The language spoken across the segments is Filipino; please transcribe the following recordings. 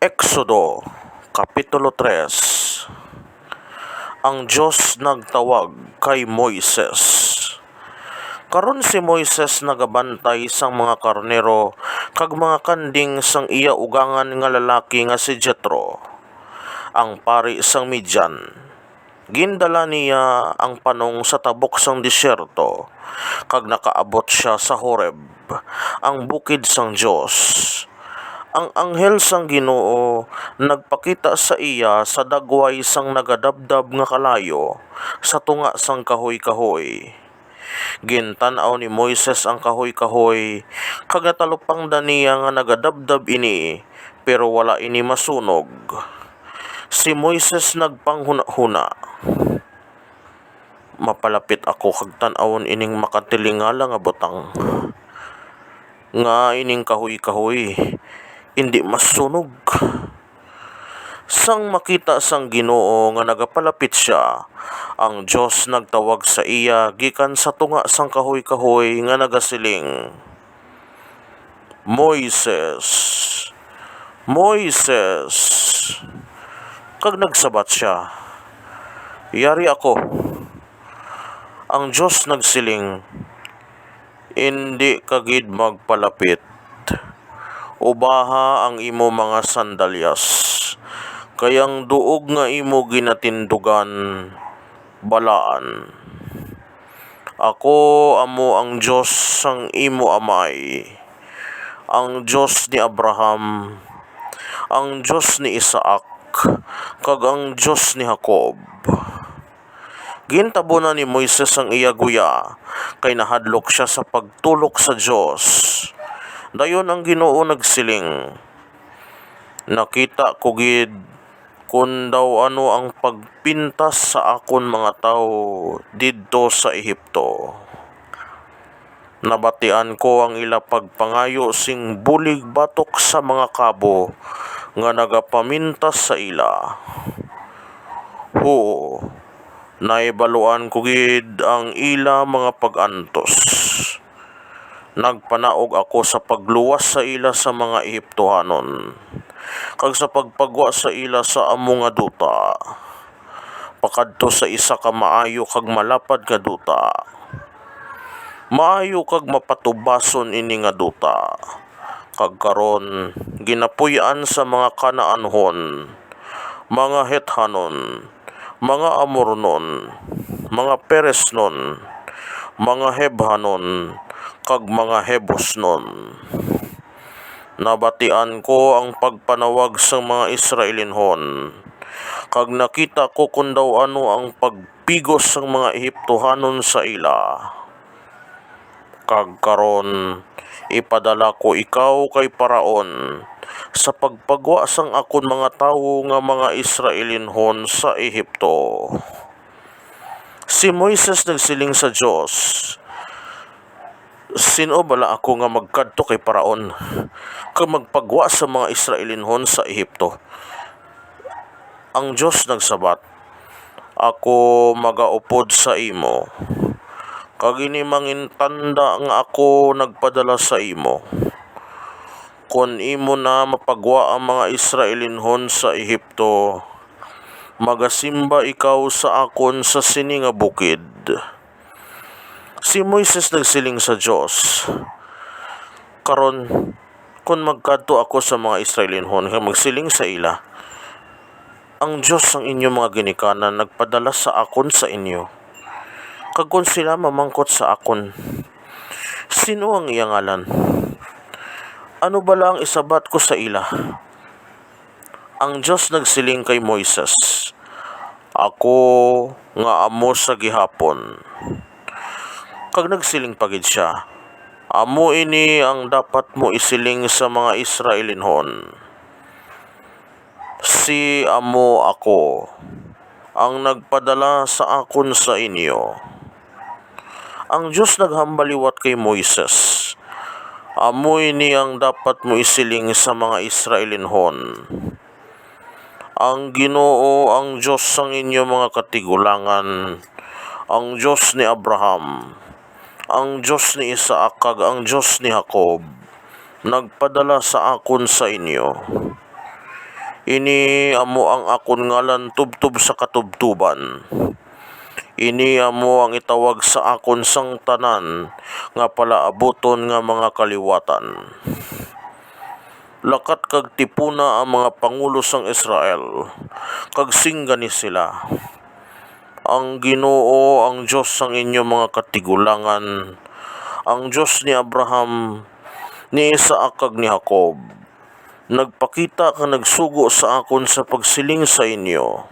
Eksodo, Kapitulo 3. Ang Diyos nagtawag kay Moises. Karon si Moises nagabantay sang mga karnero kag mga kanding sang iya ugangan nga lalaki nga si Jethro, ang pari sang Midian. Gindala niya ang panong sa tabok sang disyerto, kag nakaabot siya sa Horeb, ang bukid sang Dios. Ang anghel sang Ginoo nagpakita sa iya sa dagway sang nagadabdab nga kalayo sa tunga sang kahoy-kahoy. Gintan-aw ni Moises ang kahoy-kahoy, kag natalupangdan niya nga nagadabdab ini, pero wala ini masunog. Si Moises nagpanghuna-huna, mapalapit ako kag tan-awon ining makatilingala nga butang. Nga ining kahoy-kahoy hindi masunog. Sang makita sang Ginoo nga nagapalapit siya, ang Dios nagtawag sa iya gikan sa tunga sang kahoy-kahoy nga nagasiling, Moises, Moises. Kag nagsabat siya, yari ako. Ang Dios nagsiling, hindi kagid magpalapit. Ubaha ang imo mga sandalyas, kayang duog nga imo ginatindugan, balaan. Ako amo ang Diyos sang imo amay, ang Diyos ni Abraham, ang Diyos ni Isaac, kag ang Diyos ni Jacob. Gintabo na ni Moises ang iya guya, kay nahadlok siya sa pagtulok sa Diyos. Dayon ang Ginoo nagsiling, nakita ko gid kun daw ano ang pagpintas sa akon mga tao didto sa Ehipto. Nabatian ko ang ila pagpangayo sing bulig batok sa mga kabo nga nagapamintas sa ila. Huo, naibaluan ko gid ang ila mga pag-antos. Nagpanaog ako sa pagluwas sa ila sa mga Ehiptohanon, kag sa pagpagwa sa ila sa amo nga duta, pakadto sa isa ka maayo kag malapad nga duta. Maayo kag mapatubason ini nga duta, kag karon ginapuy-an sa mga Kanaanhon, mga Hethanon, mga Amornon, mga Peresnon, mga Hebhanon, kag mga Hebusnon. Nabatian ko ang pagpanawag sa mga Israelinhon, kag nakita ko kung daw ano ang pagpigos ng mga Ehiptohanon sa ila. Kag karon ipadala ko ikaw kay Paraon sa pagpagwa sang akon mga tawo nga mga Israelinhon sa Ehipto. Si Moises nagsiling sa Dios, sino bala ako nga magkadto kay Paraon kag magpagwa sa mga Israelinhon sa Ehipto? Ang Dios nagsabat, ako magaupod sa imo, kag ini mangintanda nga ako nagpadala sa imo. Kun imo na mapagwa ang mga Israelinhon sa Ehipto, magasimba ikaw sa akon sa sini nga bukid. Si Moises nagsiling sa Dios, karon kung magkadto ako sa mga Israelinhon kag magsiling sa ila, ang Dios ang inyo mga ginikanan nagpadala sa akon sa inyo. Kag kung sila mamangkot sa akon, sino ang iyang ngalan? Ano bala ang isabat ko sa ila? Ang Dios nagsiling kay Moises, ako nga amo sa gihapon. Kag nagsiling pagid siya, amo ini ang dapat mo isiling sa mga Israelinhon. Si amo ako, ang nagpadala sa akon sa inyo. Ang Diyos naghambaliwat kay Moises, amo ini ang dapat mo isiling sa mga Israelinhon. Ang Ginoo ang Diyos sang inyo mga katigulangan, ang Diyos ni Abraham, ang Diyos ni Isaac, kag ang Diyos ni Jacob, nagpadala sa akon sa inyo. Ini amo ang akon ngalan tubtob sa katubtuban. Ini amo ang itawag sa akon sang tanan nga palaaboton nga mga kaliwatan. Lakat kag tipuna ang mga pangulo sang Israel, kag singgani sila. Ang Ginoo ang Diyos sang inyo mga katigulangan, ang Diyos ni Abraham, ni Isaac kag ni Jacob. Nagpakita ka nagsugo sa akon sa pagsiling sa inyo.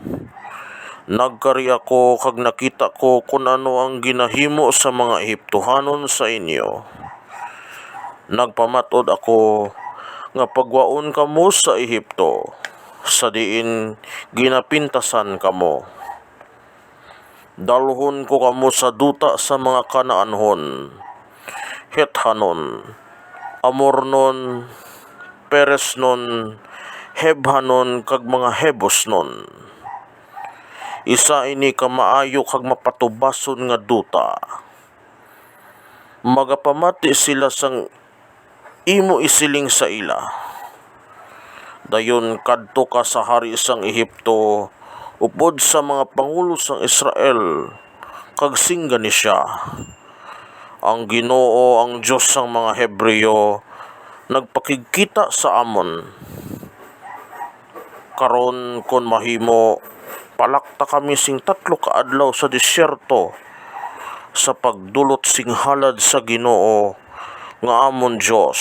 Nagkari ako kag nakita ko kung ano ang ginahimo sa mga Ehiptohanon sa inyo. Nagpamatod ako nga pagwaon kamo sa Ehipto, sa diin ginapintasan kamo. Dalhon ko kamo sa duta sa mga Kanaanhon, Hethanon, Amornon, Peresnon, Hebhanon kag mga Hebusnon. Isa ini ka maayo kag mapatubason nga duta. Magapamati sila sang imo isiling sa ila. Dayon kadto ka sa hari sang Ehipto upod sa mga pangulo sang Israel, kag singgani siya. Ang Ginoo ang Diyos sang mga Hebreo nagpakigkita sa amon. Karon kon mahimo, palakta kami sing 3 ka adlaw sa disyerto sa pagdulot sing halad sa Ginoo nga amon Dios.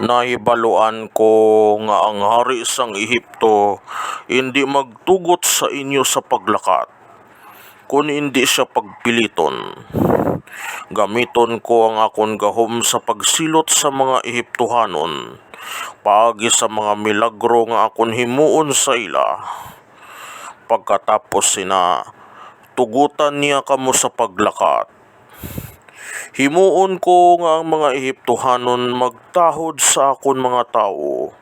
Nahibaluan ko nga ang hari sang Ehipto hindi magtugot sa inyo sa paglakat, kun hindi siya pagpiliton. Gamiton ko ang akon gahom sa pagsilot sa mga Ehiptohanon, paagi sa mga milagro nga akon himuon sa ila. Pagkatapos sina, tugutan niya kamo sa paglakat. Himuon ko nga ang mga Ehiptohanon magtahod sa akon mga tao.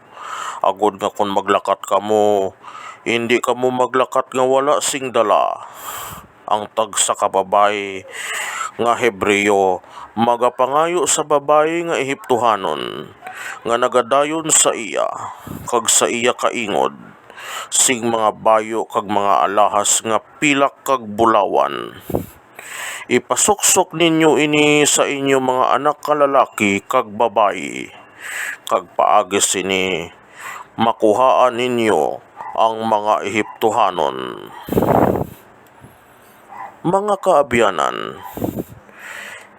Agod nga kung maglakat kamo, hindi kamo maglakat nga wala sing dala. Ang tagsa ka babae nga Hebreo magapangayo sa babae nga Ehiptohanon nga nagadayon sa iya, kag sa iya kaingod, sing mga bayo kag mga alahas nga pilak kag bulawan. Ipasuksok ninyo ini sa inyo mga anak kalalaki kag babayi, kag paagis ini makuhaan ninyo ang mga Ehiptohanon. Mga kaabyanan,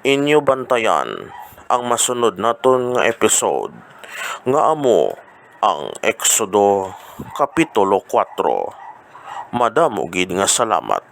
inyo bantayan ang masunod naton nga episode nga amo ang Exodo Kapitulo 4. Madamo gid nga salamat.